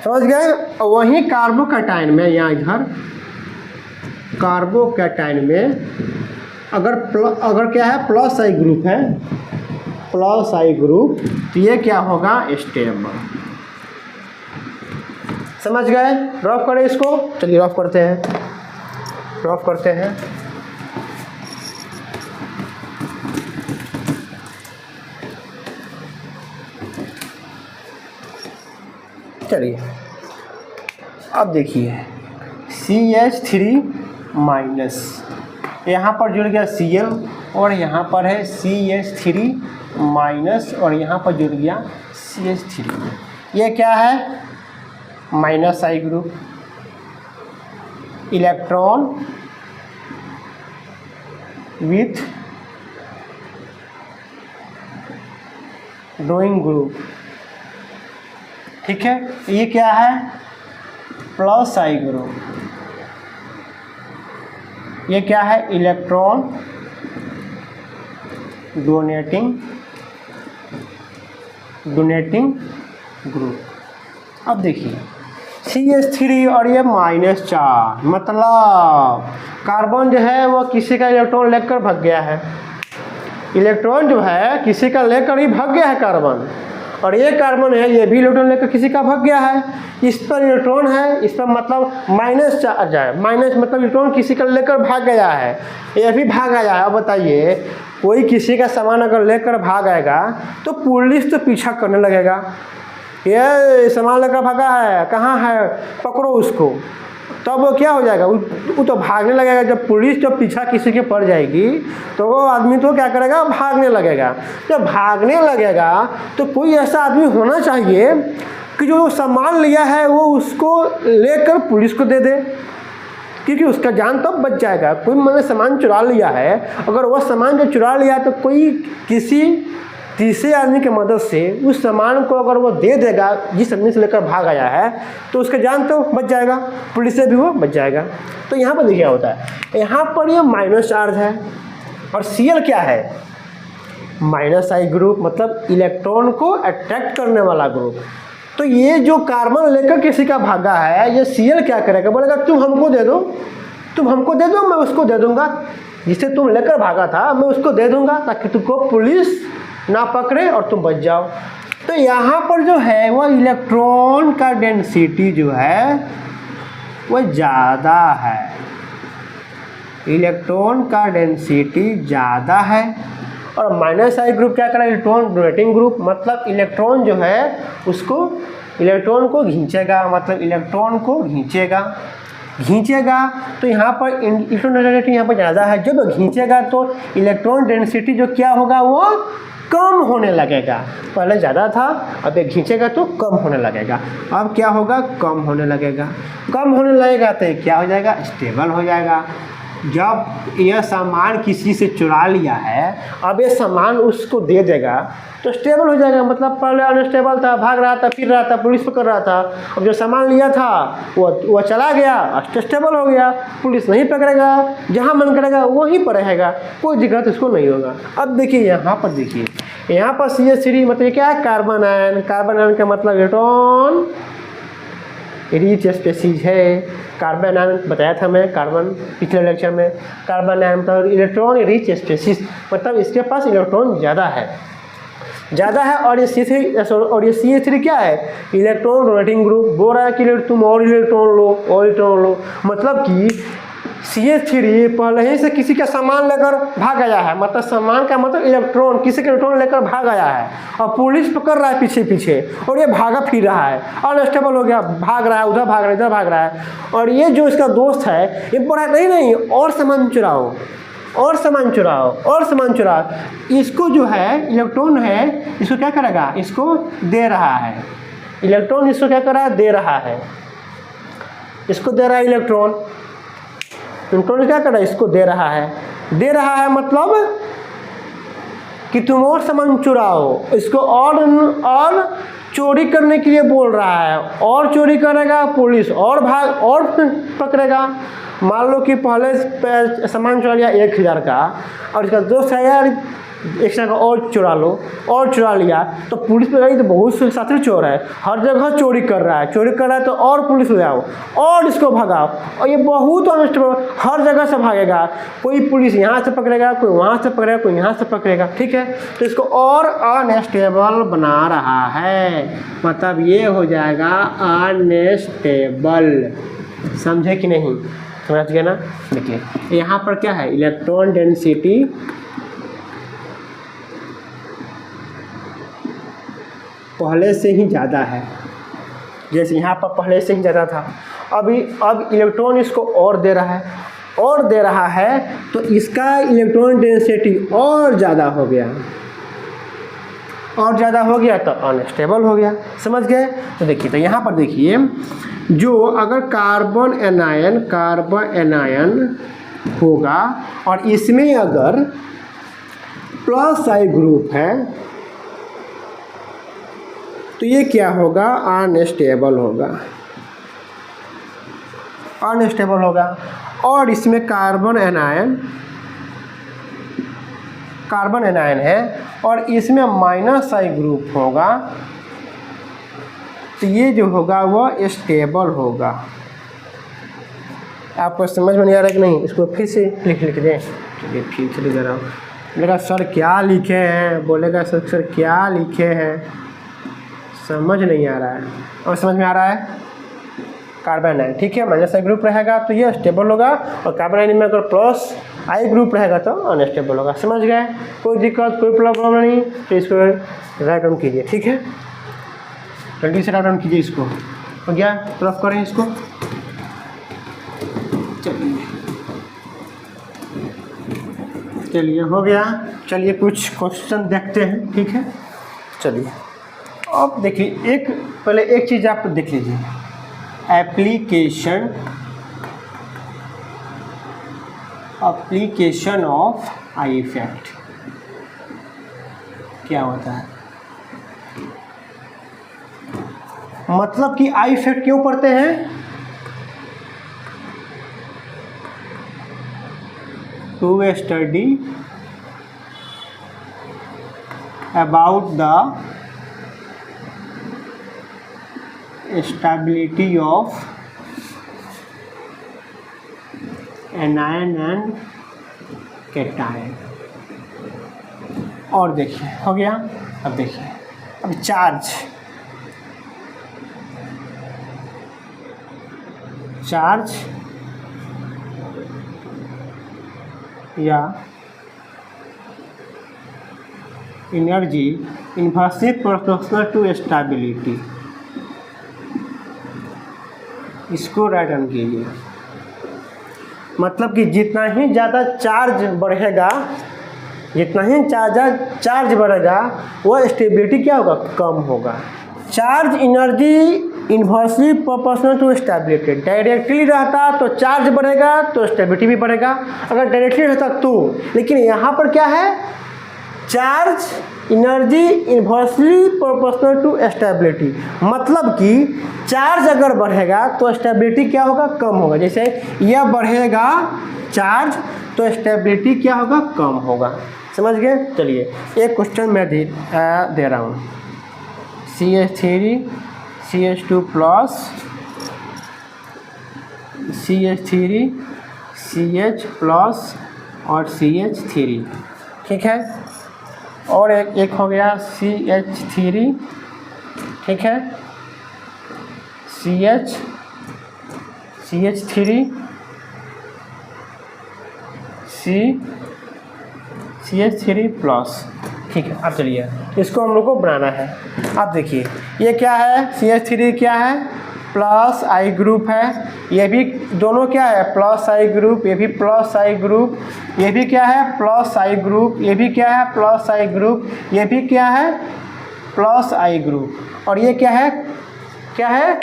समझ गए। वहीं कार्बोकैटायन में कार्बोकैटायन में अगर क्या है, प्लस आई ग्रुप तो ये क्या होगा, स्टेबल। समझ गए। ड्रॉप करें इसको, चलिए ड्रॉप करते हैं। चलिए अब देखिए, CH3 माइनस, यहाँ पर जुड़ गया Cl और यहाँ पर है CH3 माइनस और यहाँ पर जुड़ गया CH3। ये क्या है, minus I group, electron with doing group, ठीक है। ये क्या है, प्लस आई ग्रुप। ये क्या है, इलेक्ट्रॉन डोनेटिंग ग्रुप। अब देखिए CH3 और ये -4, मतलब कार्बन जो है वो किसी का इलेक्ट्रॉन लेकर भाग गया है, इलेक्ट्रॉन जो है किसी का लेकर ही भाग गया है कार्बन, और ये कार्बन है ये भी इलेक्ट्रॉन लेकर किसी का भाग गया है। इस पर इलेक्ट्रॉन है, इस पर मतलब -4 जाए, माइनस मतलब इलेक्ट्रॉन किसी का लेकर भाग गया है, ये भी भाग आया है। अब बताइए, कोई किसी का सामान अगर लेकर भाग आएगा तो पुलिस तो पीछा करने लगेगा, ये सामान लेकर भागा है, कहाँ है, पकड़ो उसको। तब वो क्या हो जाएगा, वो तो भागने लगेगा। जब पुलिस जब पीछा किसी के पड़ जाएगी तो वो आदमी तो क्या करेगा, भागने लगेगा। जब भागने लगेगा तो कोई ऐसा आदमी होना चाहिए कि जो सामान लिया है वो उसको लेकर पुलिस को दे दे, क्योंकि उसका जान तब बच जाएगा। कोई मैंने सामान चुरा लिया है, अगर वह सामान जो चुरा लिया तो कोई किसी तीसरे आदमी की मदद से उस सामान को अगर वो दे देगा जिस आदमी से लेकर भाग आया है, तो उसका जान तो बच जाएगा, पुलिस से भी वो बच जाएगा। तो यहाँ पर देखिए क्या होता है, यहाँ पर ये माइनस चार्ज है और Cl क्या है, माइनस आई ग्रुप, मतलब इलेक्ट्रॉन को अट्रैक्ट करने वाला ग्रुप। तो ये जो कार्बन लेकर किसी का भागा है, ये Cl क्या करेगा, बोलेगा तुम हमको दे दो, तुम हमको दे दो, मैं उसको दे दूंगा, जिसे तुम लेकर भागा था मैं उसको दे दूंगा, ताकि तुमको पुलिस ना पकड़े और तुम बच जाओ। तो यहाँ पर जो है वो इलेक्ट्रॉन का डेंसिटी जो है वो ज़्यादा है, इलेक्ट्रॉन का डेंसिटी ज़्यादा है। और माइनस आई ग्रुप क्या करेगा, इलेक्ट्रॉन डोनेटिंग ग्रुप, मतलब इलेक्ट्रॉन जो है उसको इलेक्ट्रॉन को खींचेगा, मतलब इलेक्ट्रॉन को खींचेगा। तो यहाँ पर इलेक्ट्रॉन डेंसिटी यहाँ पर ज़्यादा है, जब खींचेगा तो इलेक्ट्रॉन डेंसिटी जो क्या होगा वो कम होने लगेगा। पहले ज़्यादा था, अब ये खींचेगा तो कम होने लगेगा। अब क्या होगा, कम होने लगेगा। कम होने लगेगा तो ये क्या हो जाएगा, स्टेबल हो जाएगा। जब यह सामान किसी से चुरा लिया है, अब ये सामान उसको दे देगा तो स्टेबल हो जाएगा। मतलब पहले अनस्टेबल था, भाग रहा था, फिर रहा था, पुलिस पकड़ रहा था। अब जो सामान लिया था वो चला गया, स्टेबल हो गया, पुलिस नहीं पकड़ेगा, जहाँ मन करेगा वहीं पर रहेगा, कोई दिक्कत उसको नहीं होगा। अब देखिए यहाँ पर, देखिए यहाँ पर CH3 मतलब क्या है, कार्बन आयन। कार्बन आयन का मतलब इलेक्ट्रॉन रिच स्पीशीज है। कार्बन आयन बताया था मैं, कार्बन पिछले लेक्चर में। कार्बन आयन मतलब इलेक्ट्रॉन रिच स्पीशीज, मतलब इसके पास इलेक्ट्रॉन ज़्यादा है। और ये CH3 क्या है, इलेक्ट्रॉन डोनेटिंग ग्रुप। बोल रहा है कि तुम और इलेक्ट्रॉन लो, मतलब कि CH3 पहले ही से किसी का सामान लेकर भाग गया है, मतलब सामान का मतलब इलेक्ट्रॉन, किसी का इलेक्ट्रॉन लेकर भाग गया है और पुलिस पकड़ रहा है पीछे और ये भागा फिर रहा है, अनस्टेबल हो गया, भाग रहा है, उधर भाग रहा है, इधर भाग रहा है। और ये जो इसका दोस्त है ये बोला नहीं और सामान चुराओ। इसको जो है इलेक्ट्रॉन है, इसको क्या करेगा, इसको दे रहा है। इलेक्ट्रॉन इसको क्या कर रहा है, दे रहा है, इसको दे रहा है इलेक्ट्रॉन क्या कर रहा है, इसको दे रहा है मतलब कि तुम और सामान चुराओ। इसको और चोरी करने के लिए बोल रहा है, और चोरी करेगा पुलिस और पकड़ेगा। मान लो कि पहले सामान चुरा लिया 1000 का और इसका दोस्त है यार एक्स्ट्रा का और चुरा लिया, तो पुलिस पकड़ेगी। तो बहुत से साथी चोर है, हर जगह चोरी कर रहा है तो और पुलिस ले आओ और इसको भगाओ। और ये बहुत अनस्टेबल, हर जगह से भागेगा, कोई पुलिस यहाँ से पकड़ेगा, कोई वहाँ से पकड़ेगा, कोई यहाँ से पकड़ेगा, ठीक है। तो इसको और अनस्टेबल बना रहा है, मतलब ये हो जाएगा अनस्टेबल। समझे कि नहीं, समझ गया ना। देखिए यहाँ पर क्या है, इलेक्ट्रॉन डेंसिटी पहले से ही ज़्यादा है, जैसे यहाँ पर पहले से ही ज़्यादा था। अब इलेक्ट्रॉन इसको और दे रहा है तो इसका इलेक्ट्रॉन डेंसिटी और ज़्यादा हो गया तो अनस्टेबल हो गया। समझ गए। तो देखिए, तो यहाँ पर देखिए, जो अगर कार्बन एनायन होगा और इसमें अगर प्लस आई ग्रुप है तो ये क्या होगा, अनस्टेबल होगा। और इसमें कार्बन एनायन है और इसमें माइनस आई ग्रुप होगा, तो ये जो होगा वो स्टेबल होगा। आपको समझ में नहीं आ रहा है कि नहीं, इसको फिर से लिख दें। चलिए फिर से लिख रहा हूँ। बोलेगा सर क्या लिखे हैं, बोलेगा सर क्या लिखे हैं, समझ नहीं आ रहा है। और समझ में आ रहा है, कार्बन आयन ठीक है, माइनस आई ग्रुप रहेगा तो ये स्टेबल होगा, और कार्बन आयन में अगर प्लस आई ग्रुप रहेगा तो अनस्टेबल होगा। समझ गए, कोई दिक्कत कोई प्रॉब्लम नहीं। तो इसको राइट डाउन कीजिए, ठीक है, जल्दी से राइट डाउन कीजिए। इसको हो गया, रफ करें इसको। चलिए हो गया। चलिए कुछ क्वेश्चन देखते हैं, ठीक है। चलिए अब देखिए, पहले एक चीज़ आप देख लीजिए, एप्लीकेशन ऑफ आई इफेक्ट। क्या होता है। मतलब कि आई इफेक्ट क्यों पढ़ते हैं, to study about the stability of anion and cation. और देखिए हो गया। अब देखिए, अब चार्ज या energy inversely proportional to stability, इसको राइट डाउन कीजिए। मतलब कि जितना ही ज़्यादा चार्ज बढ़ेगा, जितना ही चार्ज बढ़ेगा वो स्टेबिलिटी क्या होगा, कम होगा। Charge energy inversely proportional to stability, directly रहता तो चार्ज बढ़ेगा तो स्टेबिलिटी भी बढ़ेगा, अगर डायरेक्टली रहता तो। लेकिन यहाँ पर क्या है, charge energy inversely proportional to stability, मतलब कि चार्ज अगर बढ़ेगा तो स्टेबिलिटी क्या होगा, कम होगा। जैसे यह बढ़ेगा चार्ज तो स्टेबिलिटी क्या होगा, कम होगा। समझ गए। चलिए एक क्वेश्चन मैं दे रहा हूँ। CH3 CH2 plus CH3 CH plus और CH3, ठीक है। और एक हो गया CH3, ठीक है, CH3 CH3 प्लस, ठीक है। अब चलिए इसको हम लोग को बनाना है। अब देखिए ये क्या है, CH3 क्या है, प्लस आई ग्रुप है, ये भी दोनों क्या है, प्लस आई ग्रुप, ये भी प्लस आई ग्रुप, ये भी क्या है, प्लस आई ग्रुप, ये भी क्या है, प्लस आई ग्रुप, ये भी क्या है, प्लस आई ग्रुप। और ये क्या है,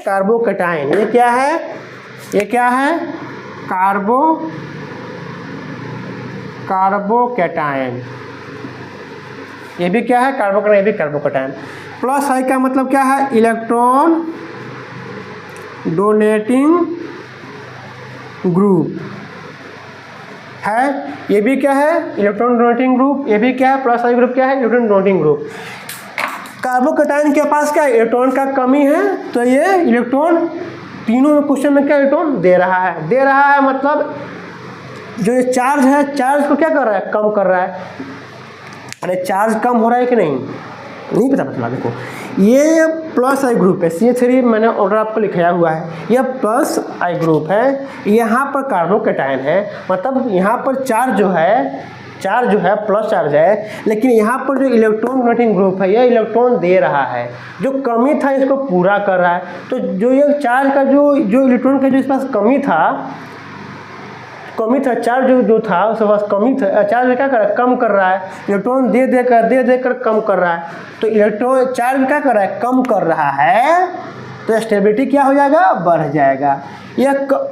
कार्बोकैटायन। ये क्या है, कार्बोकैटायन। ये भी क्या है, कार्बोकैटायन, ये भी कार्बोकैटायन। प्लस आई का मतलब क्या है, इलेक्ट्रॉन डोनेटिंग ग्रुप है। ये भी क्या है, इलेक्ट्रॉन डोनेटिंग ग्रुप, ये भी क्या है, प्लस आई ग्रुप क्या है, इलेक्ट्रॉन डोनेटिंग ग्रुप। कार्बोकैटायन के पास क्या इलेक्ट्रॉन का कमी है, तो ये इलेक्ट्रॉन तीनों क्वेश्चन में क्या इलेक्ट्रॉन दे रहा है, मतलब जो ये चार्ज है, चार्ज को क्या कर रहा है, कम कर रहा है। अरे चार्ज कम हो रहा है कि नहीं पता चला। देखो ये प्लस आई ग्रुप है, CH3 मैंने ऑर्डर आपको लिखाया हुआ है, यह प्लस आई ग्रुप है, यहाँ पर कार्बोकैटायन है, मतलब यहाँ पर चार्ज जो है प्लस चार्ज है, लेकिन यहाँ पर जो इलेक्ट्रॉन डोनेटिंग ग्रुप है यह इलेक्ट्रॉन दे रहा है, जो कमी था इसको पूरा कर रहा है। तो जो ये चार्ज का जो इलेक्ट्रॉन का जो इस पास कमी था, चार्ज जो था उसके पास कमी था, चार्ज क्या कर रहा है, कम कर रहा है, इलेक्ट्रॉन दे देकर कम कर रहा है। तो इलेक्ट्रॉन चार्ज क्या कर रहा है, कम कर रहा है, तो स्टेबिलिटी क्या हो जाएगा, बढ़ जाएगा।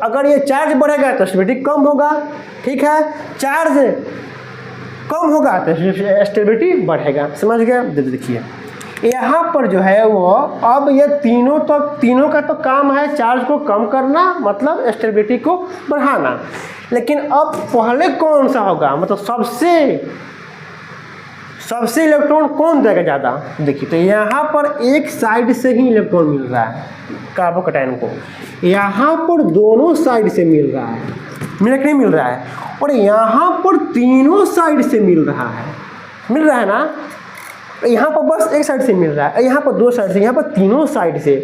अगर ये चार्ज बढ़ेगा तो स्टेबिलिटी कम होगा, ठीक है, चार्ज कम होगा तो स्टेबिलिटी बढ़ेगा। समझ गए। देखिए यहाँ पर जो है वो, अब ये तीनों का तो काम है चार्ज को कम करना, मतलब स्टेबिलिटी को बढ़ाना। लेकिन अब पहले कौन सा होगा, मतलब सबसे इलेक्ट्रॉन कौन देगा ज़्यादा। देखिए तो यहाँ पर एक साइड से ही इलेक्ट्रॉन मिल रहा है कार्बोकैटायन को, यहाँ पर दोनों साइड से मिल रहा है, मिल रहा है, और यहाँ पर तीनों साइड से मिल रहा है ना। यहाँ पर बस एक साइड से मिल रहा है, यहाँ पर दो साइड से, यहाँ पर तीनों साइड से।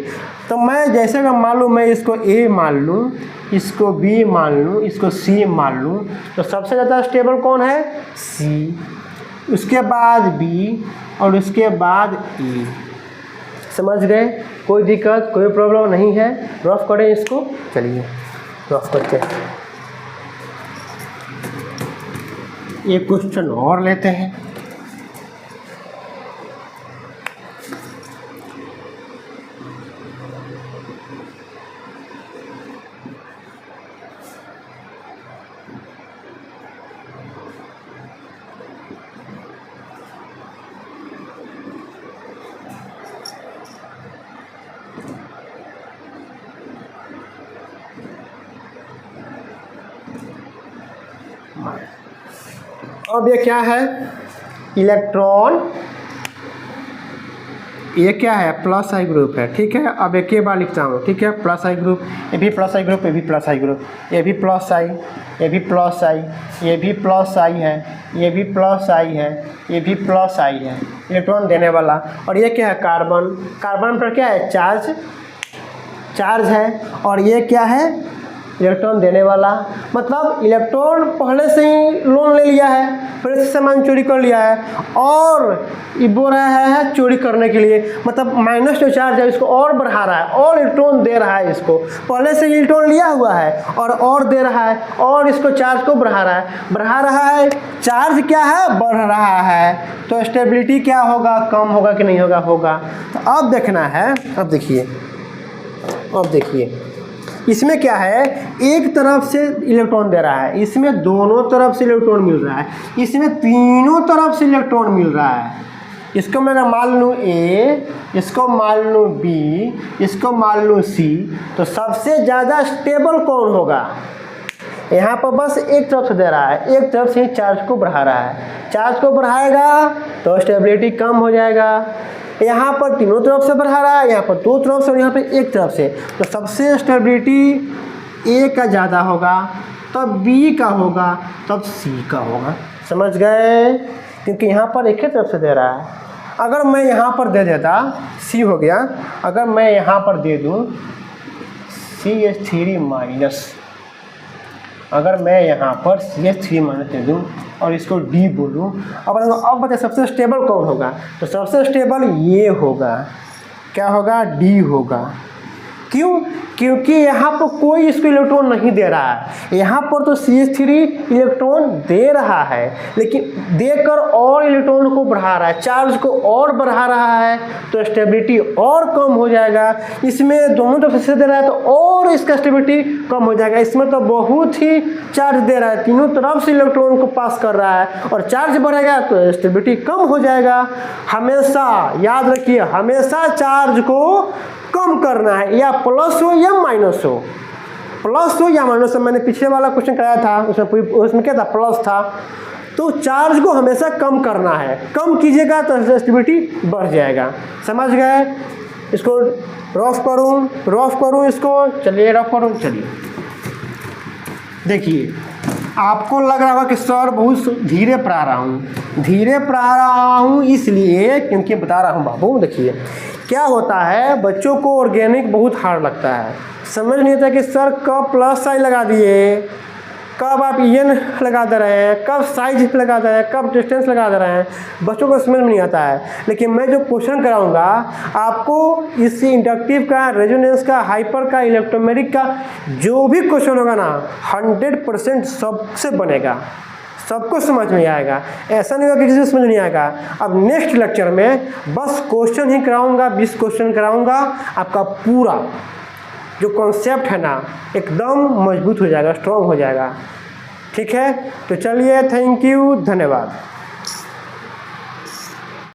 तो मैं जैसे अगर मान लूँ, मैं इसको A मान लूँ, इसको B मान लूँ, इसको C मान लूँ, तो सबसे ज़्यादा स्टेबल कौन है, C, उसके बाद B और उसके बाद E। समझ गए। कोई दिक्कत, कोई प्रॉब्लम नहीं है। रफ करें इसको, चलिए रफ करते हैं। एक क्वेश्चन और लेते हैं। अब ये क्या है, इलेक्ट्रॉन, ये क्या है, प्लस आई ग्रुप है, ठीक है। अब एक बार लिखता हूँ, ठीक है, प्लस आई ग्रुप, ये भी प्लस आई ग्रुप, ये भी प्लस आई ग्रुप, ये भी प्लस आई, ये भी प्लस आई, ये भी प्लस आई है, ये भी प्लस आई है, ये भी प्लस आई है, इलेक्ट्रॉन देने वाला। और ये क्या है, कार्बन, कार्बन पर क्या है, चार्ज, चार्ज है। और ये क्या है, इलेक्ट्रॉन देने वाला, मतलब इलेक्ट्रॉन पहले से ही लोन ले लिया है, पहले से सामान चोरी कर लिया है और ये बोल रहा है चोरी करने के लिए, मतलब माइनस जो चार्ज है इसको और बढ़ा रहा है और इलेक्ट्रॉन दे रहा है इसको, पहले से इलेक्ट्रॉन लिया हुआ है और दे रहा है और इसको चार्ज को बढ़ा रहा है, चार्ज क्या है, बढ़ रहा है, तो स्टेबिलिटी क्या होगा, कम होगा कि नहीं होगा, होगा। तो अब देखना है, अब देखिए इसमें क्या है, एक तरफ से इलेक्ट्रॉन दे रहा है, इसमें दोनों तरफ से इलेक्ट्रॉन मिल रहा है, इसमें तीनों तरफ से इलेक्ट्रॉन मिल रहा है। इसको मैं अगर मान लूँ ए, इसको मान लूँ बी, इसको मान लूँ सी, तो सबसे ज़्यादा स्टेबल कौन होगा, यहाँ पर बस एक तरफ से दे रहा है, एक तरफ से ही चार्ज को बढ़ा रहा है, चार्ज को बढ़ाएगा तो स्टेबिलिटी कम हो जाएगा। यहाँ पर तीनों तरफ से बढ़ा रहा है, यहाँ पर दो तरफ से और यहाँ पर एक तरफ से, तो सबसे स्टेबिलिटी ए का ज़्यादा होगा, तब बी का होगा, तब सी का होगा। समझ गए, क्योंकि यहाँ पर एक ही तरफ से दे रहा है। अगर मैं यहाँ पर दे देता, सी हो गया, अगर मैं यहाँ पर दे दूँ CH3 माइनस, अगर मैं यहाँ पर CH3 माइनस दे दूँ और इसको D बोलूँ, अब बताइए सबसे स्टेबल कौन होगा, तो सबसे स्टेबल ये होगा, क्या होगा, D होगा। क्यों, क्योंकि यहाँ पर कोई इसको इलेक्ट्रॉन नहीं दे रहा है, यहाँ पर तो CH3 इलेक्ट्रॉन दे रहा है, लेकिन देकर और इलेक्ट्रॉन को बढ़ा रहा है, चार्ज को और बढ़ा रहा है, तो स्टेबिलिटी और कम हो जाएगा। इसमें दोनों तरफ से दे रहा है तो और इसका स्टेबिलिटी कम हो जाएगा। इसमें तो बहुत ही चार्ज दे रहा है, तीनों तरफ से इलेक्ट्रॉन को पास कर रहा है और चार्ज बढ़ेगा तो स्टेबिलिटी कम हो जाएगा। हमेशा याद रखिए, हमेशा चार्ज को कम करना है, या प्लस हो या माइनस हो, प्लस हो या माइनस हो। मैंने पिछले वाला क्वेश्चन कराया था, उसमें क्या था, प्लस था। तो चार्ज को हमेशा कम करना है, कम कीजिएगा तो स्टेबिलिटी बढ़ जाएगा। समझ गए, इसको रफ करूँ इसको, चलिए रफ करूँ, चलिए देखिए। आपको लग रहा होगा कि सर बहुत धीरे पढ़ा रहा हूँ, इसलिए क्योंकि बता रहा हूँ बाबू। देखिए क्या होता है, बच्चों को ऑर्गेनिक बहुत हार्ड लगता है, समझ नहीं आता कि सर कब प्लस साइन लगा दिए, कब आप एन लगा दे रहे हैं, कब साइज लगा दे रहे हैं, कब डिस्टेंस लगा दे रहे हैं, बच्चों को समझ में नहीं आता है। लेकिन मैं जो क्वेश्चन कराऊंगा आपको, इस इंडक्टिव का, रेजोनेंस का, हाइपर का, इलेक्ट्रोमैग्नेटिक का जो भी क्वेश्चन होगा ना 100% सबसे बनेगा, सबको समझ में आएगा। ऐसा नहीं होगा कि किसी को समझ नहीं आएगा। अब नेक्स्ट लेक्चर में बस क्वेश्चन ही कराऊंगा, 20 क्वेश्चन कराऊंगा, आपका पूरा जो कॉन्सेप्ट है ना एकदम मजबूत हो जाएगा, स्ट्रॉन्ग हो जाएगा। ठीक है, तो चलिए, थैंक यू, धन्यवाद।